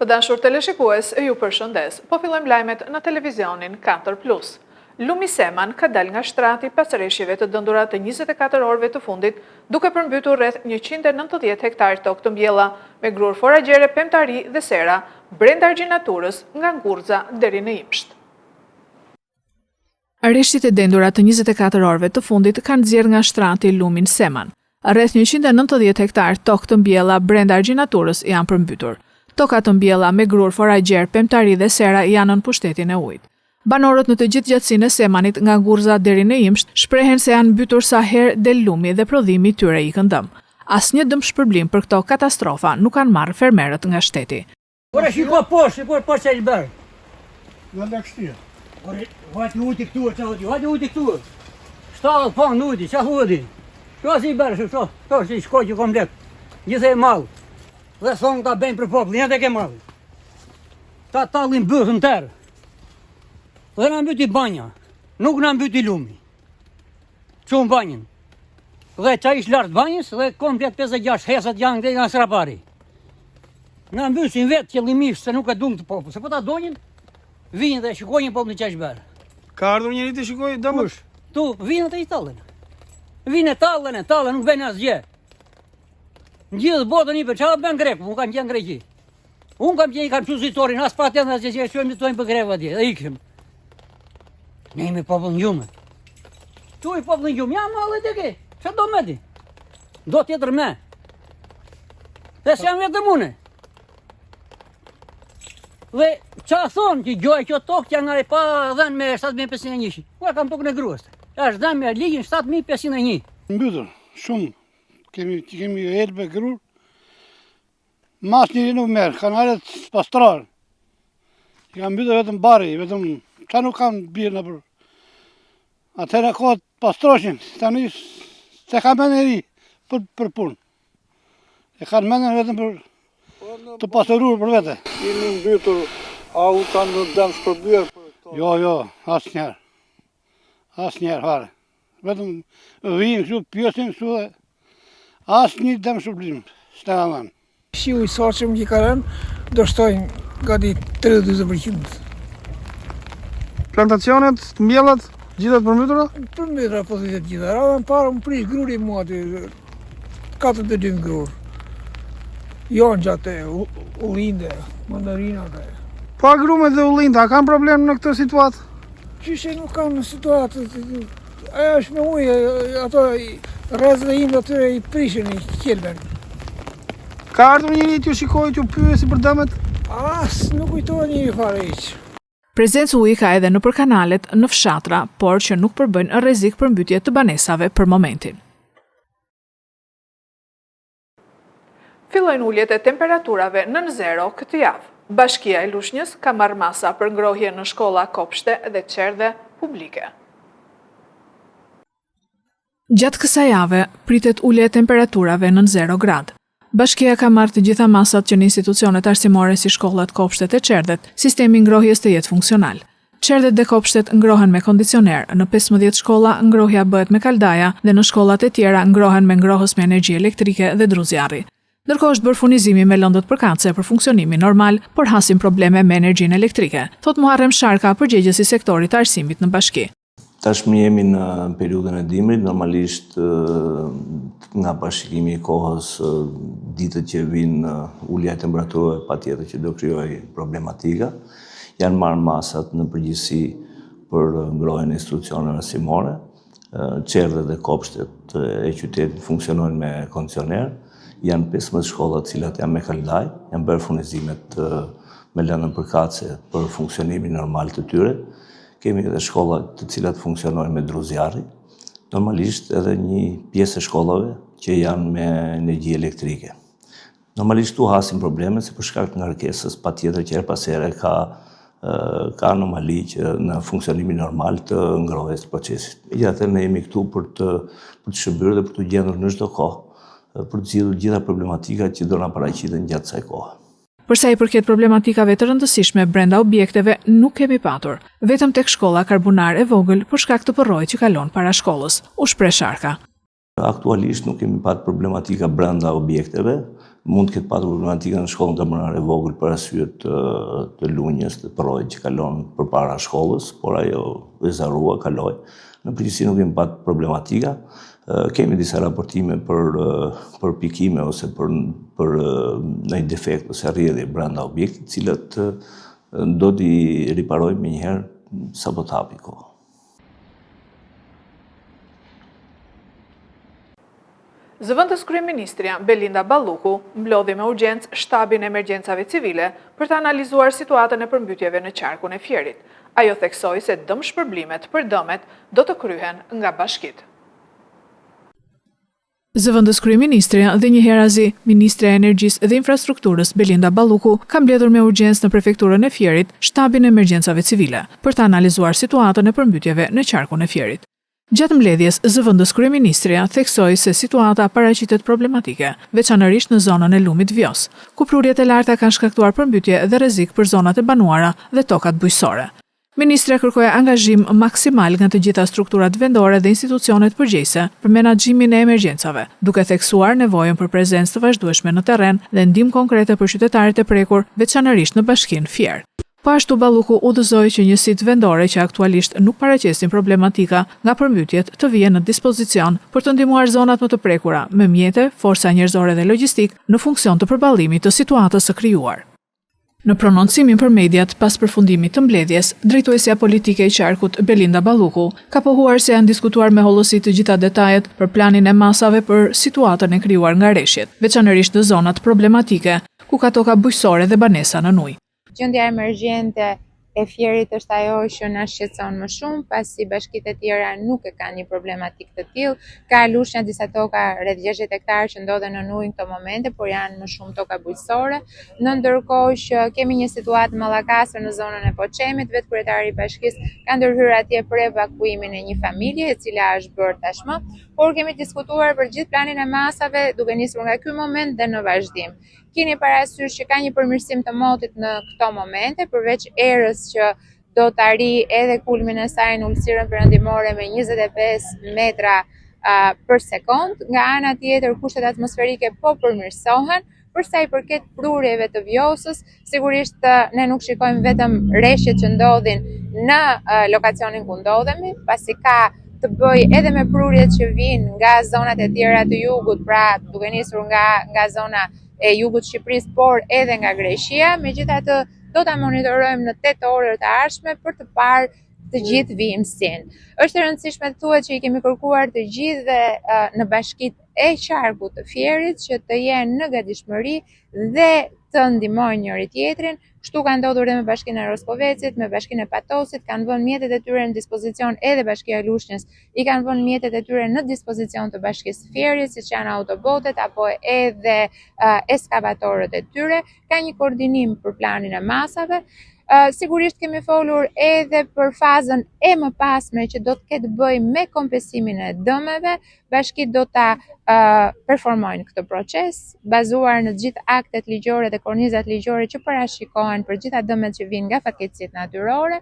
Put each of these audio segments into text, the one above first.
Të dashur teleshikues, ju përshëndes. Po fillojmë lajmet në televizionin 4+. Lumi Seman ka dal nga shtrati pas rreshjeve të dëndura të 24 orëve të fundit, duke përmbytur rreth 190 hektar tokë të mbjella, me grur foragjere, pemtari dhe sera, brenda argjinaturës nga Ngurza deri në Imsht. Rreshjet e dendura të 24 orëve të fundit kanë nxjerrë nga shtrati Lumin Seman. Rreth 190 hektar tokë të mbjella brenda argjinaturës janë përmbytur. Toka të mbjella me grur foragjere, pemtari dhe sera janë në pushtetin e ujit. Banorët në të gjithë gjatësinë e Semanit nga Ngurza deri në Imsht shprehen se janë mbytur sa herë del lumi dhe prodhimi i tyre i këndëm. Asnjë dëm shpërblim për këto katastrofa nuk kanë marrë fermerët nga shteti. Ora shiko poshtë që i bërë. Në lakështia. Vajtë uti këtu, vajtë uti këtu. Shtalë po në uti, qa hudi. Shko si i bërë, shko si i shkoj që komplet. Gjithë e malë. Dhe thonë ta bëjnë për popullin, jetë e ke malë. Ta tallin bëthën tërë. Dhe në mbyti banja, nuk në mbyti lumi. Qumë banjën. Dhe qa ish lartë banjës, dhe komplet 56 hesat janë dhe nga srapari. Në mbysin vetë qëllimisht se nuk e dung të popull, se po ta dojnë, vinë dhe shikojnë popull në qa ish bërë. Ka ardhur njëri të shikoj dëmësh? Tu, vinë dhe i tallën. Vinë e tallën, nuk bëjnë asgjë. Në gjithë botën i për qa bën grek, unë kam qenë Greqi. Unë kam që zitorin, as pa të në asgjë që shojmë të tojnë për grek atje, dhe ikshim. Ne jemi popull në gjumë. Tu i popull në gjumë, ja më alë të ke, që do me ti? Do tjetër me. Dhe se janë vetë mune. Dhe qa thonë që gjoj kjo tokë që nga e pa dhenë me 7.501. Ua kam tokë në gruës. Është dhenë me ligjin 7.501. Mbytur, shumë. Kemi elbe grur. Mas njëri nuk merë, kanë aret pastrarë. I kam mbytur vetëm bari, vetëm qa nuk kam birë në për. Atëherë kohët pastroshin, tani se ka meneri për punë. E kanë menen vetëm për të pastorur për vete. Jemi mbytur, a u kanë në dëmë shpërbyer për këto? Jo, asë njerë. Asë njerë, fare. Vetëm vijim kështu, pjosim kështu dhe asë një dëmë shpërblim, s'ne ka menë. Shiu i saqëm që ka rënë, do shtojnë gati 30-40%. Plantacionet, mbjellat, gjithat përmbytura? Përmbytura po të gjitha. Radhën parë më prish gruri mua aty, 42 grur. Jonxhat e, ullinde, mandarinat e. Pa grumet dhe ullinda, a kanë problem në këtë situatë? Qyshe nuk kanë në situatë. Aja është me ujë, ato rrezëve im dhe atyre i prishin i kjelben. Ka ardhur njëri t'ju shikoj, t'ju pyesi për dëmet? As, nuk kujtohet njëri fare iq. Prezencë uji ka edhe në për kanalet në fshatra, por që nuk përbëjnë rrezik për mbytje të banesave për momentin. Fillojnë uljet e temperaturave nën zero këtë javë. Bashkia e Lushnjës ka marrë masa për ngrohje në shkolla, kopshte dhe qerdhe publike. Gjatë kësaj jave pritet ulje e temperaturave nën 0 gradë. Bashkia ka marrë të gjitha masat që në institucionet arsimore si shkollat, kopshtet e qerdhet, sistemi ngrohjes të jetë funksional. Qerdhet dhe kopshtet ngrohen me kondicioner, në 15 shkolla ngrohja bëhet me kaldaja dhe në shkollat e tjera ngrohen me ngrohës me energji elektrike dhe druzjarri. Ndërkohë është bërë furnizimi me lëndët përkatëse për funksionimi normal, por hasim probleme me energjinë elektrike, thot Muharrem Sharka, përgjegjësi sektorit të arsimit në bashki. Tashmë jemi në periudhën e dimrit, normalisht nga parashikimi i kohës, ditët që vinë ulja e temperaturave patjetër që do krijojë problematika. Janë marrë masat në përgjithësi për ngrohjen e institucioneve arsimore, qerdhet dhe kopshtet e qytetit funksionojnë me kondicioner. Janë 15 shkollat cilat janë me kaldaj, janë bërë furnizimet me lëndën përkatëse për funksionimin normal të tyre. Kemi edhe shkollat të cilat funksionojnë me druzjarri, normalisht edhe një pjesë e shkollave që janë me energji elektrike. Normalisht tu hasim probleme se për shkak të ngarkesës patjetër që her pas here ka anomali që në funksionimin normal të ngrohjes të procesit. Megjithatë ne jemi këtu për të shërbyer dhe për të gjendur në çdo kohë për të zgjidhur gjitha problematikat që do na paraqiten gjatë kësaj kohe. Përsa i përket problematikave të rëndësishme brenda objekteve, nuk kemi patur, vetëm tek shkolla Karbunar e vogël për shkak të përrojit që kalon para shkollës, u shpreh Sharka. Aktualisht nuk kemi pat problematika brenda objekteve, mund të ketë patur problematika në shkollën Tamërare e vogël për arsye të lunjës, të përrojit që kalon përpara shkollës, por ajo ezarua, kaloi. Në përgjithësi nuk kemi patur problematika. Kemi disa raportime për pikime ose për ndonjë defekt ose rrjedhje brenda objektit, të cilat do t'i riparojmë menjëherë sapo të hapi kohë. Zëvendës kryeministrja Belinda Balluku mblodhi me urgjencë shtabin e emergjencave civile për të analizuar situatën e përmbytjeve në qarkun e Fierit. Ajo theksoi se dëmshpërblimet për dëmet do të kryhen nga bashkitë. Zëvendës kryeministrja dhe njëherëzi Ministre e Energjisë dhe Infrastrukturës Belinda Balluku ka mbledhur me urgjencë në prefekturën e Fierit shtabin e emergjencave civile për të analizuar situatën e përmbytjeve në qarkun e Fierit. Gjatë mbledhjes, zëvendës kryeministrja theksoi se situata paraqitet problematike, veçanërisht në zonën e lumit Vjos, ku prurjet e larta kanë shkaktuar përmbytje dhe rrezik për zonat e banuara dhe tokat bujqësore. Ministrja kërkoi angazhim maksimal nga të gjitha strukturat vendore dhe institucionet përgjegjëse për menaxhimin e emergjencave, duke theksuar nevojën për prezencë të vazhdueshme në terren dhe ndihmë konkrete për qytetarët e prekur, veçanërisht në bashkinë Fier. Po ashtu Balluku udhëzoi që njësitë vendore që aktualisht nuk paraqesin problematika nga përmbytjet të vijnë në dispozicion për të ndihmuar zonat më të prekura me mjete, forca njerëzore dhe logjistik në funksion të përballimit të situatës së krijuar. Në prononcimin për mediat pas përfundimit të mbledhjes, drejtuesja politike e qarkut Belinda Balluku ka pohuar se janë diskutuar me hollësi të gjitha detajet për planin e masave për situatën e krijuar nga rreshjet, veçanërisht në zonat problematike ku ka toka bujqësore dhe banesa në ujë. Gjendja emergjente e Fierit është ajo që na shqetëson më shumë, pasi bashkitë e tjera nuk e kanë një problematik të tillë. Ka lushnja disa toka rreth 60 hektarë që ndodhen në ujë në këto momente, por janë më shumë toka bujqësore. Ndërkohë që kemi një situatë mallakase në zonën e Poçemit, vetë kryetari i bashkisë ka ndërhyrë atje për evakuimin e një familje, e cila është bërë tashmë, por kemi diskutuar për gjithë planin e masave duke nisur nga ky moment dhe në vazhdim. Keni parasysh që ka një përmirësim të motit në këto momente, përveç erës që do të arrijë edhe kulmin e saj në ulësirën perëndimore me 25 metra për sekond. Nga ana tjetër, kushtet atmosferike po përmirësohen. Për sa i përket prurjeve të Vjosës, sigurisht ne nuk shikojmë vetëm rreshtet që ndodhin në lokacionin ku ndodhemi, pasi ka të bëj edhe me prurjet që vijnë nga zonat e tjera të jugut, pra duke nisur nga zona e jugut Shqipërisë, por edhe nga Greqia. Megjithatë, do ta monitorojmë në 8 orët të ardhshme për të parë të gjithë vijimsinë. Është e rëndësishme të thuhet që i kemi kërkuar të gjithë në bashkitë e qarkut të Fierit që të jenë në gatishmëri dhe të ndihmojnë njëri tjetrin. Kështu ka ndodhur edhe me bashkinë e Roskovecit, me bashkinë e Patosit, kanë vënë mjetet e tyre në dispozicion edhe bashkia e Lushnjës, i kanë vënë mjetet e tyre në dispozicion të bashkisë Fierit, siç janë autobotet apo edhe eskavatorët e tyre. Ka një koordinim për planin e masave. Sigurisht kemi folur edhe për fazën e mëpasme që do të ketë bëj me kompensimin e dëmeve. Bashkitë do ta performojnë këtë proces, bazuar në të gjithë aktet ligjore dhe kornizat ligjore që parashikohen për gjitha dëmet që vijnë nga fatkeqësitë natyrore.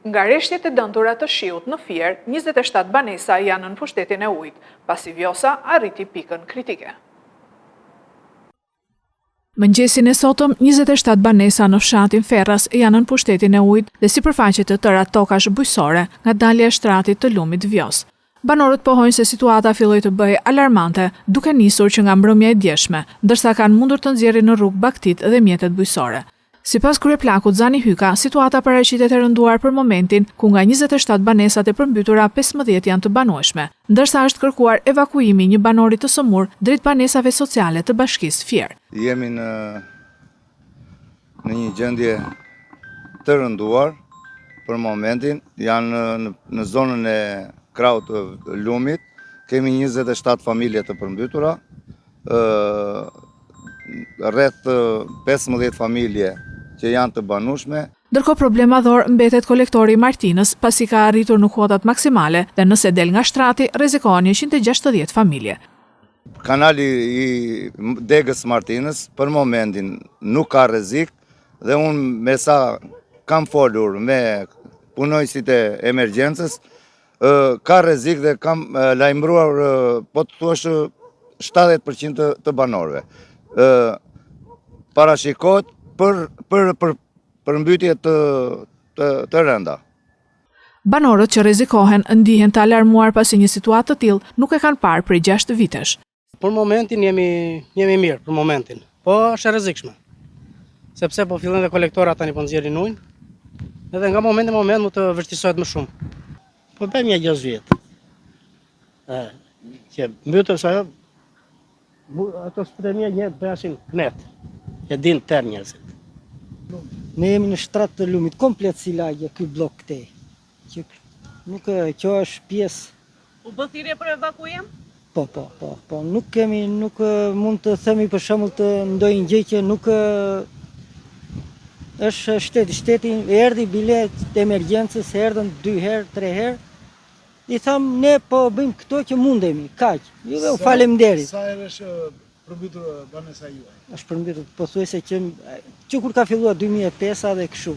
Nga rreshtjet e dëmtura të shiut në Fier, 27 banesa janë në pushtetin e ujit, pasi Vjosa arriti pikën kritike. Mëngjesin e sotëm, 27 banesa në fshatin Ferras janë në pushtetin e ujit dhe sipërfaqe të tëra tokash bujqësore nga dalja e shtratit të lumit Vjos. Banorët pohojnë se situata filloi të bëhej alarmante, duke nisur që nga mbrëmja e djeshme, ndërsa kanë mundur të nxjerrin në rrugë baktit dhe mjetet bujqësore. Sipas kryeplakut Zani Hyka, situata paraqitet e rënduar për momentin ku nga 27 banesat e përmbytura 15 janë të banueshme, ndërsa është kërkuar evakuimi një banori të sëmur drejt banesave sociale të bashkisë Fier. Jemi në një gjendje të rënduar për momentin, janë në zonën e krahut të lumit, kemi 27 familje të përmbytura, rreth 15 familje që janë të banueshme. Ndërkohë problemador mbetet kolektori i Martinës, pasi ka arritur në kuotat maksimale dhe nëse del nga shtrati, rrezikohen 160 familje. Kanali i degës Martinës për momentin nuk ka rrezik dhe unë me sa kam folur me punojësit e emergjencës, ka rrezik dhe kam lajmëruar, po të thuash, 70% të banorëve. Parashikohet për mbytje të rënda. Banorët që rrezikohen ndihen të alarmuar pasi një situatë të tillë nuk e kanë parë prej 6 vitesh. Për momentin jemi mirë, për momentin, po është e rrezikshme. Sepse po fillojnë dhe kolektorat tani po nxjerrin ujin, edhe nga moment në moment mund të vështirësohet më shumë. Po bëjmë një 6 vjet. Që mbytën sa ato spremje një bëjashin knet. E din tërë njerëzit. Ne jemi në shtrat të lumit, komplet si lagje ky blok këtej. Nuk kjo është pjesë. U bë thirrje për evakuim? Po. Nuk mund të themi për shembull të ndonjë gjë që nuk është shteti erdhi bilet të emergjencës, erdhën 2 herë, 3 herë. I tham ne po bëjmë këto që mundemi, kaq. Ju faleminderit. Sa herë është përmbytur banesa juaj? Është përmbytur pothuajse që kur ka filluar 2005 dhe kështu.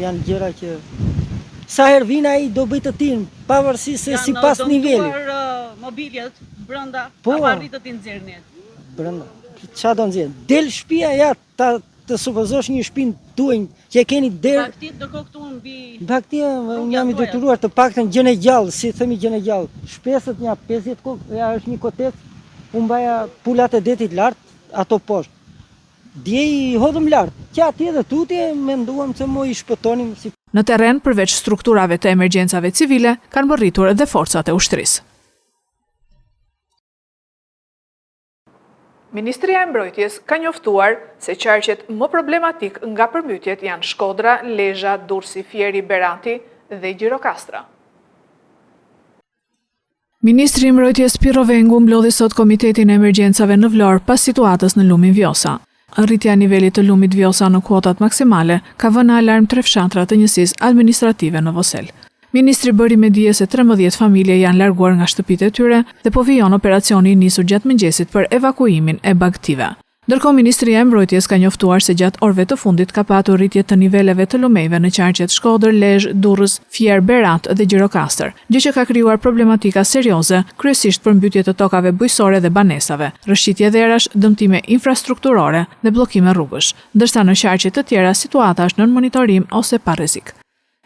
Janë gjëra që sa herë vin ai do bëj të tin, pavarësisht se sipas nivelit. Janë dëmtuar mobiljet brenda, apo arritët i nxjerrni? Brenda. Çfarë do nxjerr? Del shtëpia ja të supozosh një shtëpinë tuaj që e keni derë. Baktit ndërkohë këtu mbi. Baktia unë jam i detyruar të paktën gjën e gjallë, si themi gjën e gjallë. Shpesët një 50 kokë, ja është një kotec. Unë mbaja pulat e detit lart, ato poshtë. Dje i hodhëm lart. Që atje dhe tutje menduam se mo i shpëtonim si. Në terren, përveç strukturave të emergjencave civile, kanë mbërritur edhe forcat e ushtrisë. Ministria e Mbrojtjes ka njoftuar se qarqet më problematik nga përmbytjet janë Shkodra, Lezhë, Durrësi, Fieri, Berati dhe Gjirokastra. Ministri i Mbrojtjes Pirro Vengu mblodhi sot Komitetin e Emergjencave në Vlorë pas situatës në lumin Vjosa. Rritja e nivelit të lumit Vjosa në kuotat maksimale ka vënë alarm 3 fshatra të njësisë administrative në Vosel. Ministri bëri me dije se 13 familje janë larguar nga shtëpitë e tyre dhe po vijon operacioni i nisur gjatë mëngjesit për evakuimin e bagëtive. Ndërkohë Ministria e Mbrojtjes ka njoftuar se gjatë orëve të fundit ka patur rritje të niveleve të lumejve në qarqet Shkodër, Lezhë, Durrës, Fier, Berat dhe Gjirokastër, gjë që ka krijuar problematika serioze, kryesisht për mbytje të tokave bujqësore dhe banesave, rrëshqitje dherash, dëmtime infrastrukturore dhe bllokime rrugësh, ndërsa në qarqe të tjera situata është nën monitorim ose pa rrezik.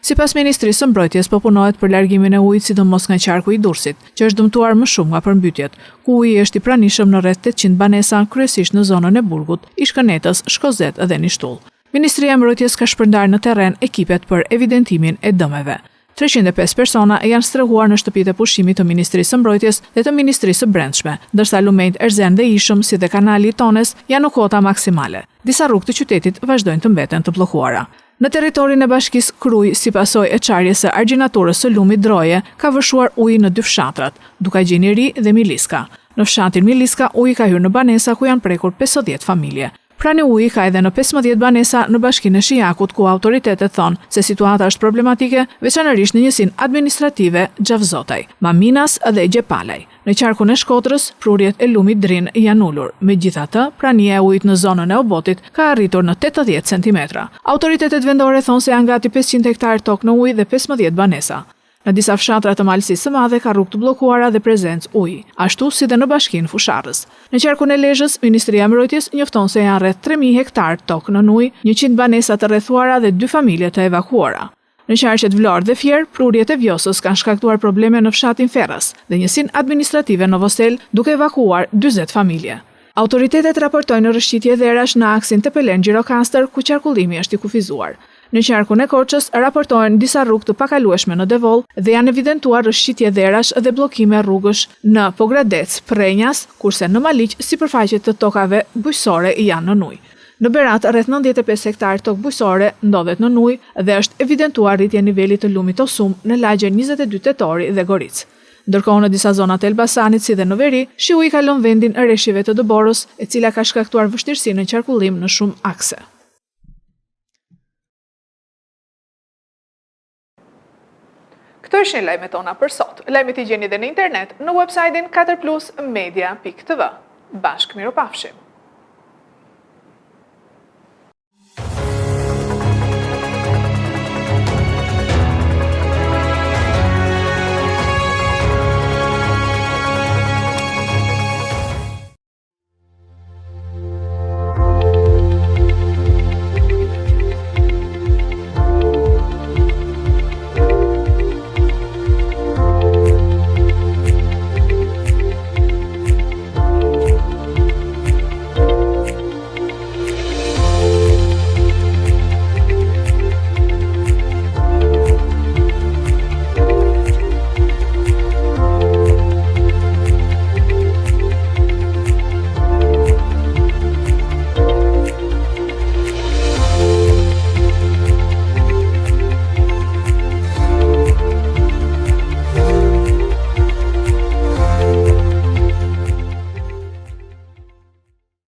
Sipas Ministrisë së Mbrojtjes po punohet për largimin e ujit sidomos nga qarku i Durrësit, që është dëmtuar më shumë nga përmbytjet, ku uji është i pranishëm në rreth 800 banesa, kryesisht në zonën e Burgut, Ishkënetës, Shkozet dhe Nishtull. Ministria e Mbrojtjes ka shpërndarë në terren ekipet për evidentimin e dëmeve. 305 persona janë strehuar në shtëpitë e pushimit të Ministrisë së Mbrojtjes dhe të Ministrisë së Brendshme, ndërsa lumejt Erzen dhe Ishëm si dhe kanali i Tones janë në kuota maksimale. Disa rrugë të qytetit vazhdojnë të mbeten të bllokuara. Në territorin e bashkisë Kruj, si pasojë e çarjes së argjinaturës së lumit Droje, ka vëshuar uji në 2 fshatrat, Dukagjini Ri dhe Miliska. Në fshatin Miliska, uji ka hyrë në banesa ku janë prekur 50 familje. Prani uji ka edhe në 15 banesa në bashkinë e Shijakut, ku autoritetet thonë se situata është problematike, veçanërisht në njësinë administrative Xhavzotaj, Maminas dhe Gjepalaj. Në qarkun e Shkodrës, prurjet e lumit Drin janë ulur. Megjithatë, prania e ujit në zonën e Obotit ka arritur në 80 cm. Autoritetet vendore thonë se janë gati 500 hektar tokë në ujë dhe 15 banesa. Në disa fshatra të Malësisë së Madhe ka rrugë të bllokuara dhe prezencë uji, ashtu si dhe në bashkinë Fusharrës. Në qarkun e Lezhës, Ministria e Mbrojtjes njofton se janë rreth 3000 hektar tokë në ujë, 100 banesa të rrethuara dhe 2 familje të evakuara. Në qarqet Vlorë dhe Fier, prurjet e Vjosës kanë shkaktuar probleme në fshatin Ferras dhe njësinë administrative në Vosel, duke evakuar 40 familje. Autoritetet raportojnë rrëshqitje dherash në aksin Tepelen Gjirokastër, ku qarkullimi është i kufizuar. Në qarkun e Korçës raportohen disa rrugë të pakalueshme në Devoll dhe janë evidentuar rrëshqitje dherash dhe bllokime rrugësh në Pogradec, Prenjas, kurse në Maliq sipërfaqet të tokave bujqësore janë në ujë. Në Berat, rreth 95 hektar tokë bujqësore ndodhet në ujë dhe është evidentuar rritje nivelit të lumit Osum në lagjen 22 Tetori dhe Goric. Ndërkohë në disa zona të Elbasanit si dhe në Veri, shi uji kalon vendin e rreshjeve të Dëborës, e cila ka shkaktuar vështirësi në qarkullim në shumë akse. Këto ishin lajmet tona për sot. Lajmet i gjeni dhe në internet në website-in 4plusmedia.tv. Bashkë miropafshim.